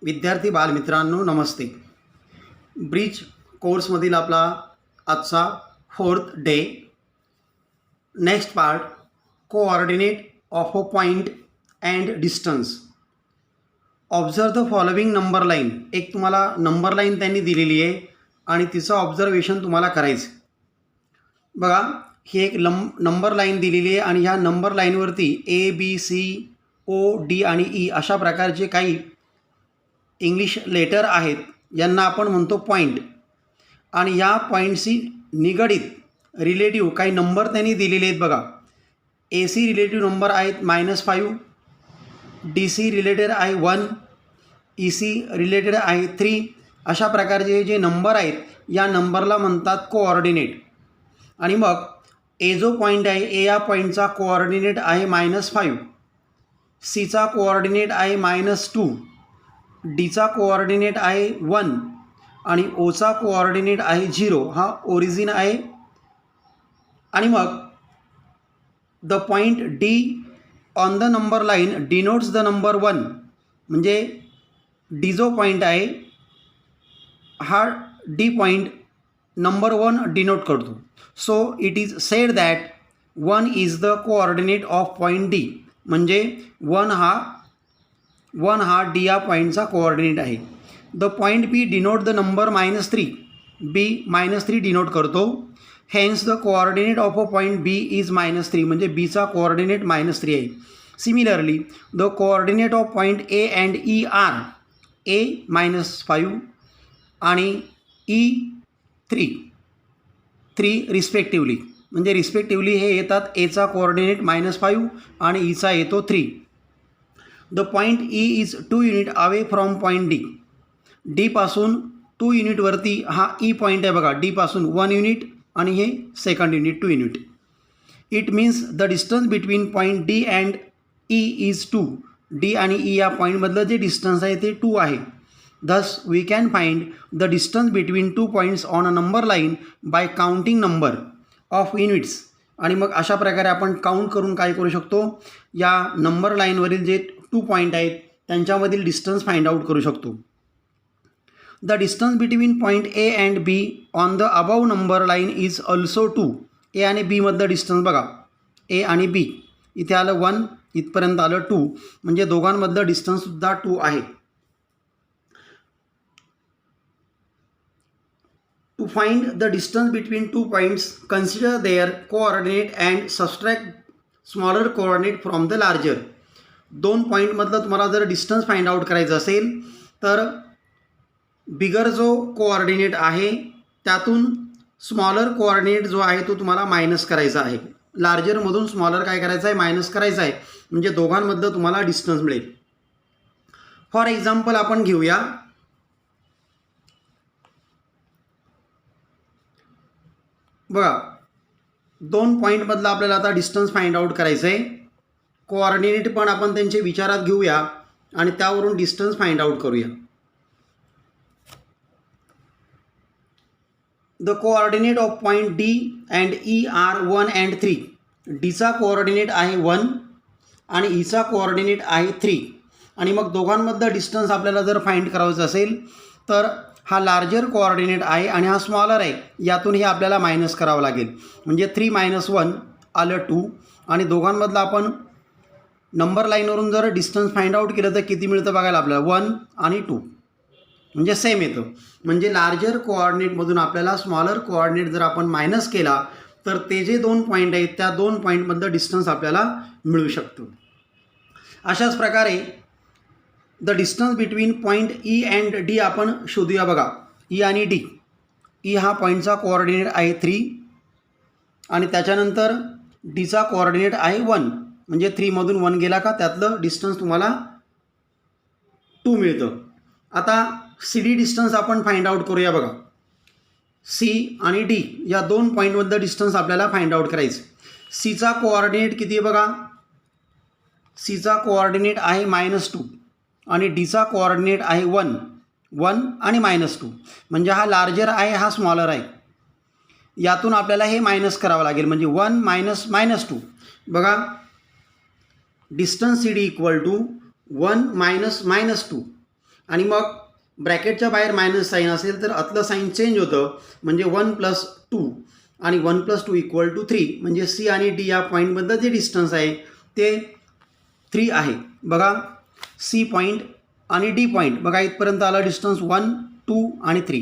विद्यार्थी बालमित्रांनो नमस्ते. ब्रिज कोर्समधील आपला आजचा 4th day. Next part, coordinate of a point and distance. Observe the following number line. एक तुम्हाला नंबर लाईन त्यांनी दिलेली आहे आणि तिचं ऑब्झर्वेशन तुम्हाला करायचं. बघा, ही एक नंबर लाईन दिलेली आहे आणि ह्या नंबर लाईनवरती ABCOD आणि E अशा प्रकारचे काही इंग्लिश लेटर आहेत. यांना आपण म्हणतो पॉईंट. आणि या पॉईंटशी निगडीत रिलेटिव्ह काही नंबर त्यांनी दिलेले आहेत. बघा, AC रिलेटिव्ह नंबर आहेत -5, DC रिलेटेड आहे 1, EC रिलेटेड आहे 3. अशा प्रकारचे जे नंबर आहेत या नंबरला म्हणतात कोऑर्डिनेट. आणि मग A जो पॉईंट आहे, A या पॉईंटचा कोऑर्डिनेट आहे -5, Cचा कोऑर्डिनेट आहे -2, Dचा कोऑर्डिनेट आहे 1 आणि Oचा कोऑर्डिनेट आहे 0. हा ओरिजिन आहे. आणि मग the point D on the number line denotes the number 1. म्हणजे D जो पॉईंट आहे हा D पॉईंट नंबर 1 डिनोट करतो. So it is said that 1 is the coordinate of point D. म्हणजे 1 हा D या पॉईंटचा कोऑर्डिनेट आहे. The point B denote the number -3. B -3 denote करतो. Hence the coordinate of a point B is -3. म्हणजे Bचा coordinate -3 आहे. Similarly the coordinate of point A and E are A -5 आणि E 3 रिस्पेक्टिवली. म्हणजे respectively हे येतात Aचा coordinate -5 आणि Eचा येतो 3. The point E is 2 unit away from point D. D पासून 2 युनिटवरती हा E पॉईंट आहे. बघा, D पासून 1 युनिट आणि हे second unit 2 unit. It means the distance between point D and E is 2. D आणि E या पॉईंटमधलं जे डिस्टन्स आहे ते 2 आहे. Thus we can find the distance between 2 points on a number line by counting number of units. आणि मग अशा प्रकारे आपण काउंट करून काय करू शकतो, या नंबर लाईनवरील जे 2 पॉईंट आहेत त्यांच्यामधील डिस्टन्स फाइंड आउट करू शकतो. The distance between point A and B on the above number line is also 2. A आणि B मधलं डिस्टन्स बघा, A आणि B इथे आलं 1, इथपर्यंत आलं 2. म्हणजे दोघांमधलं डिस्टन्ससुद्धा 2 आहे. To find the distance between 2 points, consider their coordinate and subtract smaller coordinate from the larger. 2 पॉईंटमधलं तुम्हाला जर डिस्टन्स फाइंड आउट करायचं असेल तर बिगर जो कोऑर्डिनेट आहे त्यातून स्मॉलर कोऑर्डिनेट जो आहे तो तुम्हाला मायनस करायचा आहे. लार्जरमधून स्मॉलर काय करायचं आहे, मायनस करायचं आहे. म्हणजे दोघांमधलं तुम्हाला डिस्टन्स मिळेल. फॉर एक्झाम्पल आपण घेऊया, बघा 2 पॉईंटमधलं आपल्याला आता डिस्टन्स फाइंड आउट करायचं आहे. कोऑर्डिनेट पण आपण त्यांचे विचारात घेऊया आणि त्यावरून डिस्टन्स फाइंड आउट करूया. The coordinate of point D and E are 1 and 3. Dचा कोऑर्डिनेट आहे 1 आणि Eचा कोऑर्डिनेट आहे 3. आणि मग दोघांमधलं डिस्टन्स आपल्याला जर फाइंड करायचं असेल तर हा लार्जर कोऑर्डिनेट आहे आणि हा स्मॉलर आहे. यातून हे आपल्याला मायनस करावं लागेल. म्हणजे 3 - 1 आलं 2. आणि दोघांमधलं आपण नंबर लाईनवरून जर डिस्टन्स फाइंड आउट केलं तर किती मिळतं बघायला आपल्याला, 1 आणि 2. म्हणजे सेम येतं. म्हणजे लार्जर कोऑर्डिनेटमधून आपल्याला स्मॉलर कोऑर्डिनेट जर आपण मायनस केला तर ते जे 2 पॉईंट आहेत त्या 2 पॉईंटमधलं डिस्टन्स आपल्याला मिळू शकतं. अशाच प्रकारे the distance between point E and D आपण शोधूया. बघा, E आणि D. E हा पॉईंटचा कोऑर्डिनेट आहे 3 आणि त्याच्यानंतर Dचा कोऑर्डिनेट आहे 1. म्हणजे 3मधून 1 गेला का त्यातलं डिस्टन्स तुम्हाला 2 मिळतं. आता CD डिस्टन्स आपण फाइंड आउट करूया. बघा, C आणि D या 2 पॉईंटमधलं डिस्टन्स आपल्याला फाइंड आउट करायचं. Cचा कोऑर्डिनेट किती आहे बघा, Cचा कोऑर्डिनेट आहे -2 आणि Dचा कोऑर्डिनेट आहे 1 आणि -2. म्हणजे हा लार्जर आहे, हा स्मॉलर आहे. यातून आपल्याला हे मायनस करावं लागेल. म्हणजे 1 - -2. बघा, डिस्टन्स CD = 1 - -2. आणि मग ब्रॅकेटच्या बाहेर मायनस साईन असेल तर आतलं साईन चेंज होतं, म्हणजे 1+2 आणि 1+2 = 3, म्हणजे सी आणि डी या पॉईंटमधलं जे डिस्टन्स आहे ते 3 आहे. बघा सी पॉईंट आणि डी पॉईंट बघा इथपर्यंत आला डिस्टन्स 1, 2 आणि 3,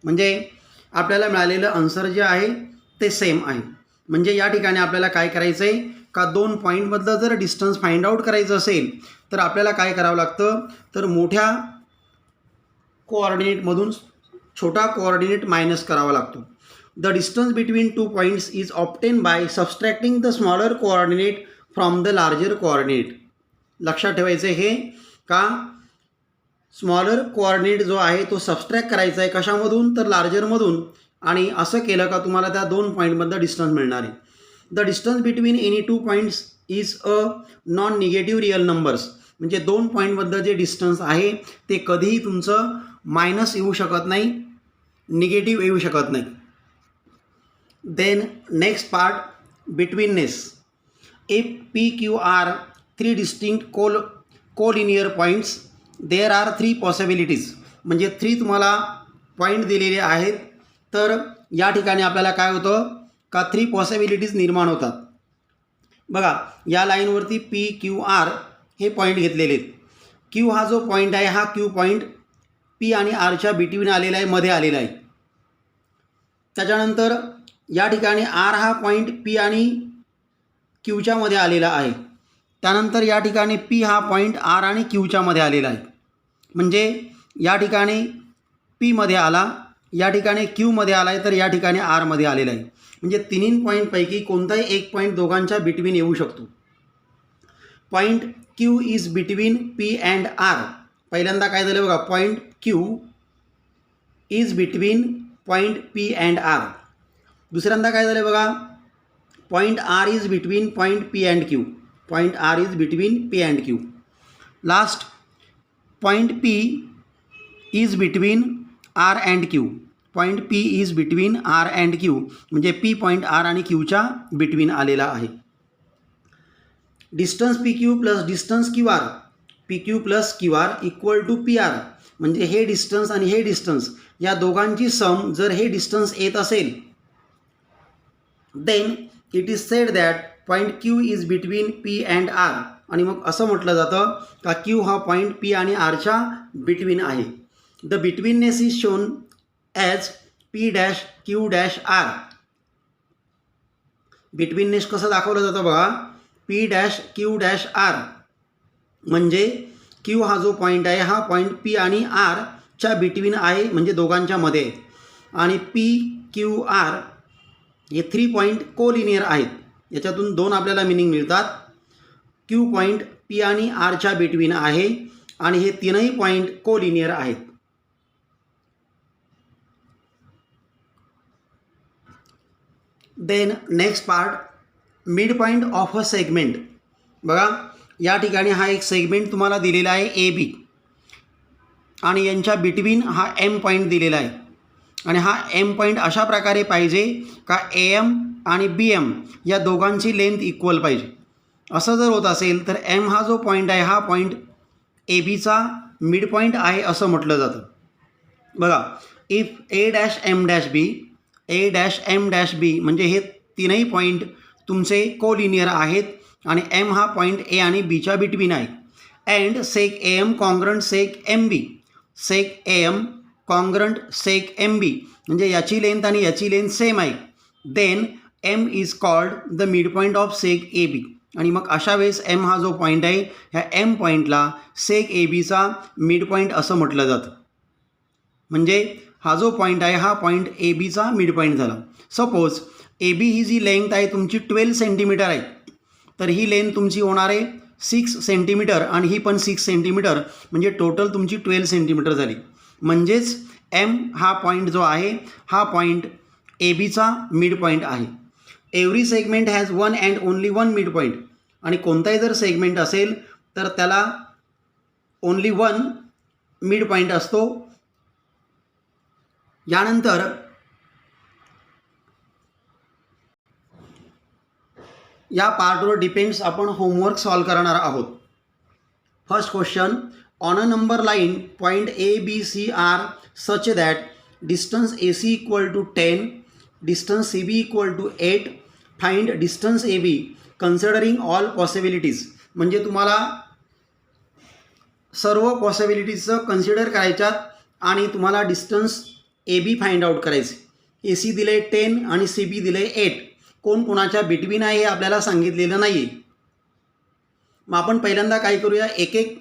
म्हणजे आपल्याला मिळालेलं आन्सर जे आहे ते सेम आहे. म्हणजे या ठिकाणी आपल्याला काय करायचं आहे का दोन पॉईंटमधलं जर डिस्टन्स फाइंड आउट करायचं असेल तर आपल्याला काय करावं लागतं, तर मोठ्या कोऑर्डिनेटमधून छोटा कोऑर्डिनेट मायनस करावा लागतो. The distance between 2 points is obtain bye subtracting the smaller coordinate from the larger coordinate. लक्षात ठेवायचं हे का स्मॉलर कोऑर्डिनेट जो आहे तो सबस्ट्रॅक्ट करायचा आहे कशामधून, तर लार्जरमधून. आणि असं केलं का तुम्हाला त्या दोन पॉईंटमधला डिस्टन्स मिळणार आहे. The distance between any 2 points is a non negative real numbers. म्हणजे दोन पॉईंटमधलं जे डिस्टन्स आहे ते कधीही तुमचं मायनस येऊ शकत नाही, निगेटिव्ह येऊ शकत नाही. Then next part, betweenness. If p q r 3 distinct collinear points, there are 3 possibilities. म्हणजे 3 तुम्हाला पॉईंट दिलेले आहेत, तर या ठिकाणी आपल्याला काय होतं का 3 पॉसिबिलिटीज निर्माण होतात. बघा या लाईनवरती पी क्यू आर हे पॉईंट घेतलेले आहेत. क्यू हा जो पॉईंट आहे हा क्यू पॉईंट पी आणि आरच्या बिटवीन आलेला आहे, मध्ये आलेला आहे. त्याच्यानंतर या ठिकाणी आर हा पॉईंट पी आणि क्यूच्या मध्ये आलेला आहे. त्यानंतर या ठिकाणी पी हा पॉईंट आर आणि क्यूच्या मध्ये आलेला आहे. म्हणजे या ठिकाणी पीमध्ये आला, या ठिकाणी क्यूमध्ये आला आहे, तर या ठिकाणी आरमध्ये आलेला आहे. म्हणजे तिन्ही पॉईंटपैकी कोणताही एक पॉईंट दोघांच्या बिटवीन येऊ शकतो. Point q is between p and r. पहिल्यांदा काय झालं बघा, point q is between point p and r. दुसऱ्यांदा काय झालं बघा, point r is between point p and q. Point r is between p and q. Last point p is between r and q. Point p is between r and q, म्हणजे p point r आणि क्यूच्या between आलेला आहे. Distance p q plus distance q r, p q plus q r = p r. म्हणजे हे distance आणि हे distance या दोघांची सम जर हे डिस्टन्स येत असेल, then it is said that point q is between p and r. आणि मग असं म्हटलं जातं का क्यू हा पॉईंट पी आणि आरच्या बिटवीन आहे. The betweenness is shown as P'Q'. Betweenness कसं दाखवलं जातं बघा, P'Q'. म्हणजे क्यू हा जो पॉईंट आहे हा पॉईंट पी आणि आरच्या बिटवीन आहे, म्हणजे दोघांच्या मध्ये. आणि PQR हे 3 पॉईंट कोलिनियर आहेत. याच्यातून 2 आपल्याला मिनिंग मिळतात. क्यू पॉईंट पी आणि आरच्या बिटवीन आहे आणि हे तीनही पॉईंट कोलिनियर आहेत. Then next part, mid point of a segment. बघा या ठिकाणी हा एक सेगमेंट तुम्हाला दिलेला आहे AB आणि यांच्या बिटवीन हा M पॉईंट दिलेला आहे. आणि हा M पॉईंट अशा प्रकारे पाहिजे का AM आणि BM या दोघांची लेंथ इक्वल पाहिजे. असं जर होत असेल तर M हा जो पॉईंट आहे हा पॉईंट ABचा मिड पॉईंट आहे असं म्हटलं जातं. बघा इफ A'(M') A'(M') म्हणजे हे तीनही पॉईंट तुमचे कोलिनियर आहेत आणि M हा पॉईंट A आणि Bच्या बिटवीन आहे. And seg AM congruent seg MB. Seg AM congruent seg MB म्हणजे याची लेंथ आणि याची लेंथ सेम आहे. Then M is called the mid point of seg AB. आणि मग अशा वेळेस M हा जो पॉईंट आहे ह्या M पॉईंटला सेक ABचा मिड पॉईंट असं म्हटलं जातं. म्हणजे हा जो पॉईंट आहे हा पॉईंट ABचा मिड पॉईंट झाला. सपोज AB ही जी लेंथ आहे तुमची 12 सेंटीमीटर आहे, तर ही लेंथ तुमची होणार आहे 6 सेंटीमीटर आणि ही पण 6 सेंटीमीटर, म्हणजे टोटल तुमची 12 सेंटीमीटर झाली. म्हणजेच M हा पॉईंट जो आहे हा पॉईंट ABचा मिड पॉईंट आहे. Every segment has one and only one mid point. आणि कोणताही जर सेगमेंट असेल तर त्याला ओनली वन मिड पॉईंट असतो. यानंतर या पार्टवर डिपेंड्स आपण होमवर्क सॉल्व करणार आहोत. First question, on a number line point a b c are such that distance a c equal to 10, distance c b equal to 8, find distance a b considering all possibilities. म्हणजे तुम्हाला सर्व पॉसिबिलिटीजचं consider करायच्यात आणि तुम्हाला distance a b find out करायचे. A C दिले 10 आणि सी बी दिले 8. कोण कोणाच्या बिटवीन आहे हे आपल्याला सांगितलेलं नाही आहे. मग आपण पहिल्यांदा काय करूया, एक एक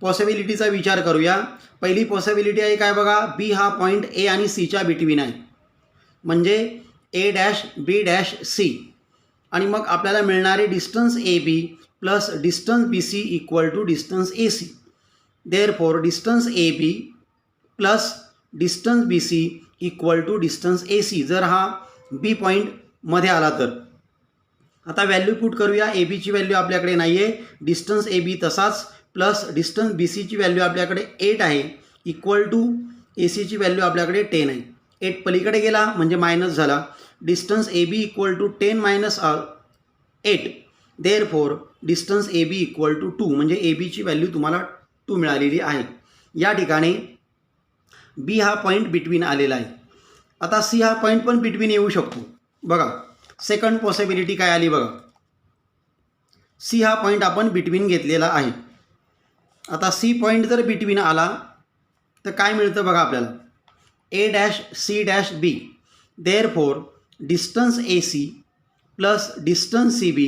पॉसिबिलिटीचा विचार करूया. पहिली पॉसिबिलिटी आहे काय बघा, बी हा पॉईंट ए आणि सीच्या बिटवीन आहे, म्हणजे a dash b dash c. आणि मग आपल्याला मिळणारे distance a b plus distance b c equal to distance a c. Therefore distance a b plus distance b c equal to distance a c. जर हा बी पॉईंटमध्ये आला तर आता व्हॅल्यू पुट करूया. ए बीची व्हॅल्यू आपल्याकडे नाही आहे, डिस्टन्स ए बी तसाच, प्लस डिस्टन्स बी सीची व्हॅल्यू आपल्याकडे 8 आहे, इक्वल टू ए सीची व्हॅल्यू आपल्याकडे 10 आहे. 8 पलीकडे गेला म्हणजे मायनस झाला. Distance a b equal to 10 minus 8. Therefore distance a b equal to 2, म्हणजे ए बीची व्हॅल्यू तुम्हाला 2 मिळालेली आहे. या ठिकाणी बी हा पॉईंट बिटवीन आलेला आहे. आता सी हा पॉईंट पण बिटवीन येऊ शकतो. बघा सेकंड पॉसिबिलिटी काय आली बघा, सी हा पॉईंट आपण बिटवीन घेतलेला आहे. आता सी पॉईंट जर बिटवीन आला तर काय मिळतं बघा आपल्याला, a dash c dash b. Therefore distance a c plus distance c b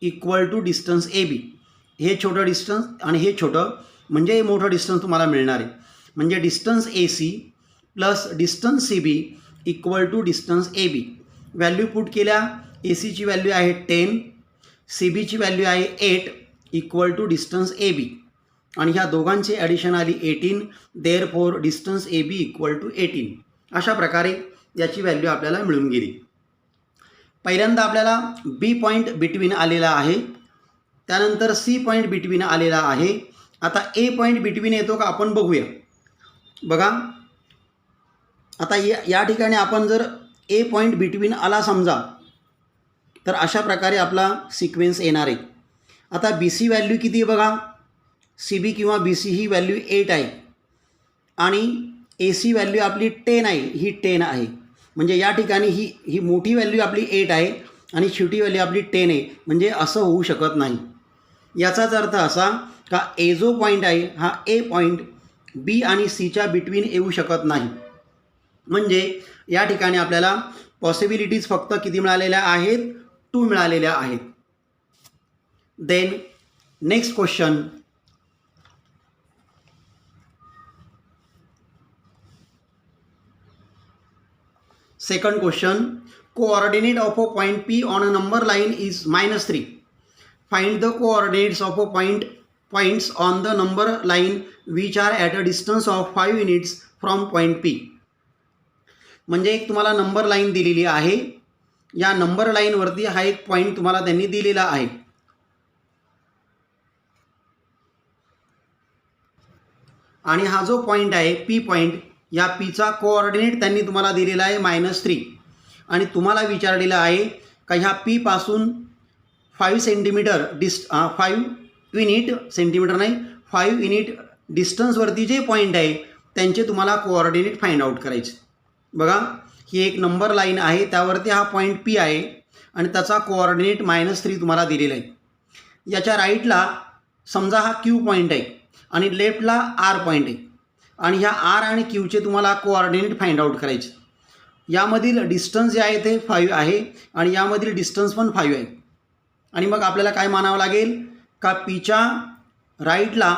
equal to distance a b. हे छोटं डिस्टन्स आणि हे छोटं म्हणजे हे मोठं डिस्टन्स तुम्हाला मिळणार आहे. म्हणजे distance a c plus distance c b equal to distance a b. Value put केल्या, ए सीची व्हॅल्यू आहे 10, सी बीची व्हॅल्यू आहे 8 equal to distance a b. आणि ह्या दोघांची ॲडिशन आली 18. Therefore distance a b equal to 18. अशा प्रकारे याची व्हॅल्यू आपल्याला मिळून गेली. पहिल्यांदा आपल्याला बी पॉईंट बिटवीन आलेला आहे, त्यानंतर सी पॉईंट बिटवीन आलेला आहे. आता ए पॉईंट बिटवीन येतो का आपण बघूया. बघा आता या ठिकाणी आपण जर ए पॉईंट बिटवीन आला समजा, तर अशा प्रकारे आपला सिक्वेन्स येणार आहे. आता बी सी व्हॅल्यू किती आहे बघा, सी बी किंवा बी सी ही व्हॅल्यू 8 आहे आणि ए सी व्हॅल्यू आपली 10 आहे, ही 10 आहे. म्हणजे या ठिकाणी ही मोठी व्हॅल्यू आपली 8 आहे आणि छोटी व्हॅल्यू आपली 10 आहे. म्हणजे असं होऊ शकत नाही. याचाच अर्थ असा का ए जो पॉईंट आहे हा ए पॉईंट बी आणि सीच्या बिटवीन येऊ शकत नाही. म्हणजे या ठिकाणी आपल्याला पॉसिबिलिटीज फक्त किती मिळालेल्या आहेत, 2 मिळालेल्या आहेत. Then next question, second question, coordinate of a point p on a number line is -3. Find the coordinates of a points on the number line which are at a distance of 5 units from point p. म्हणजे एक तुम्हाला number line दिलेली आहे, या number लाईनवरती हा एक point तुम्हाला त्यांनी दिलेला आहे. आणि हा जो पॉईंट आहे पी पॉईंट, या पीचा कोऑर्डिनेट त्यांनी तुम्हाला दिलेला आहे -3. आणि तुम्हाला विचारलेलं आहे का ह्या पी पासून 5 सेंटीमीटर 5 युनिट सेंटीमीटर नाही 5 युनिट डिस्टन्सवरती जे पॉईंट आहे त्यांचे तुम्हाला कोऑर्डिनेट फाइंड आउट करायचे. बघा ही एक नंबर लाईन आहे, त्यावरती हा पॉईंट पी आहे आणि त्याचा कोऑर्डिनेट -3 तुम्हाला दिलेला आहे. याच्या राईटला समजा हा क्यू पॉईंट आहे आणि लेफ्टला आर पॉईंट आहे आणि ह्या आर आणि क्यूचे तुम्हाला कोऑर्डिनेट फाइंड आउट करायचे. यामधील डिस्टन्स जे आहे ते 5 आहे आणि यामधील डिस्टन्स पण 5 आहे. आणि मग आपल्याला काय मानावं लागेल का पीच्या राईटला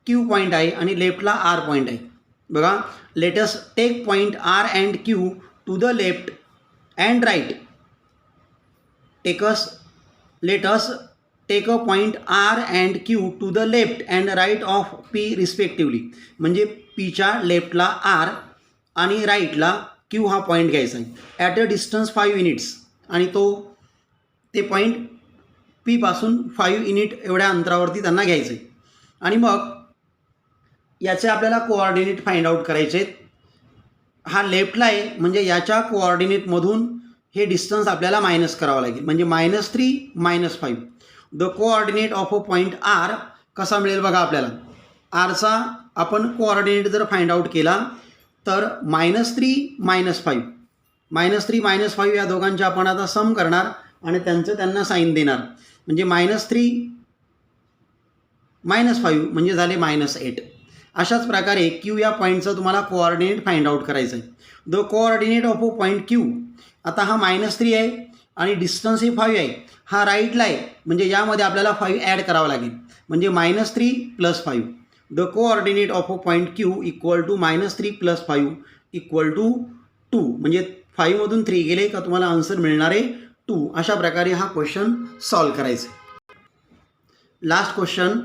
क्यू पॉईंट आहे आणि लेफ्टला आर पॉईंट आहे. बघा let us take point r and q to the left and right. Let us take a point r and q to the left and right of p respectively. म्हणजे पीच्या लेफ्टला R आणि राईटला Q हा point घ्यायचा आहे at a distance 5 units. आणि ते point पीपासून 5 unit एवढ्या अंतरावरती त्यांना घ्यायचं आहे. आणि मग याचे आपल्याला कोऑर्डिनेट फाइंड आउट करायचे आहेत. हा लेफ्टला आहे म्हणजे याच्या कोऑर्डिनेटमधून हे डिस्टन्स आपल्याला मायनस करावं लागेल. म्हणजे -3 -5. The coordinate of a point r कसा मिळेल बघा आपल्याला. आरचा आपण कोऑर्डिनेट जर फाइंड आउट केला तर -3 -5 -3 -5 या दोघांचे आपण आता सम करणार आणि त्यांना साईन देणार. म्हणजे -3 -5 म्हणजे झाले -8. अशाच प्रकारे क्यू या पॉईंटचं तुम्हाला कोऑर्डिनेट फाइंड आउट करायचं आहे. The coordinate of a point Q, आता हा -3 आहे आणि डिस्टन्स हे 5 आहे. हा राईटला आहे म्हणजे यामध्ये आपल्याला 5 ॲड करावं लागेल. म्हणजे -3 + 5. The coordinate of a point q equal to -3 + 5 equal to 2. म्हणजे 5 मधून 3 गेले का तुम्हाला आन्सर मिळणार आहे 2. अशा प्रकारे हा क्वेश्चन सॉल्व करायचा. Last question.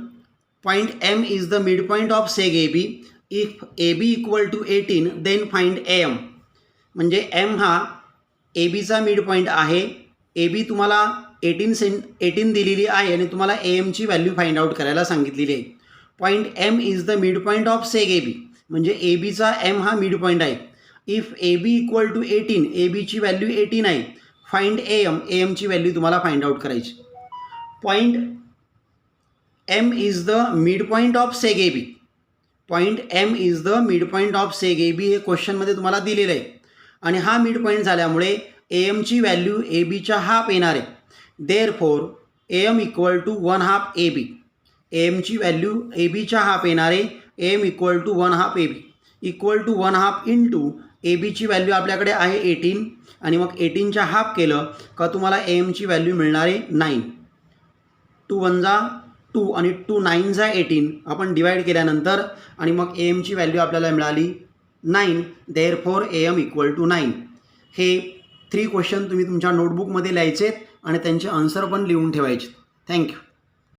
Point M is the mid point of seg AB. If AB equal to 18 then find AM. म्हणजे M हा ABचा मिड पॉईंट आहे. AB तुम्हाला 18 दिलेली आहे आणि तुम्हाला AMची व्हॅल्यू फाइंड आउट करायला सांगितलेली आहे. Point M is the mid point of seg AB. म्हणजे ABचा M हा मिड पॉईंट आहे. इफ AB इक्वल टू 18, ABची व्हॅल्यू 18 आहे. फाइंड AM, AMची व्हॅल्यू तुम्हाला फाइंड आउट करायची. Point M is the mid point of seg AB. Point M is the mid point of seg AB हे क्वेश्चनमध्ये तुम्हाला दिलेलं आहे. आणि हा मिड पॉईंट झाल्यामुळे AMची व्हॅल्यू ABच्या हाफ येणार आहे. Therefore AM equal to 1/2 AB. AMची व्हॅल्यू ABच्या हाफ येणार आहे. AM equal to 1/2 AB equal to 1/2 into ABची व्हॅल्यू आपल्याकडे आहे 18 आणि मग 18च्या हाफ केलं का तुम्हाला AMची व्हॅल्यू मिळणार आहे 9. 2 1 जा 2 आणि 2 9 जा 18 आपण डिवाईड केल्यानंतर आणि मग AMची व्हॅल्यू आपल्याला मिळाली 9. Therefore AM equal to 9. हे 3 क्वेश्चन तुम्ही तुमच्या नोटबुकमध्ये लिहायचे आणि त्यांचे आन्सर पण लिहून ठेवायचे. थँक्यू.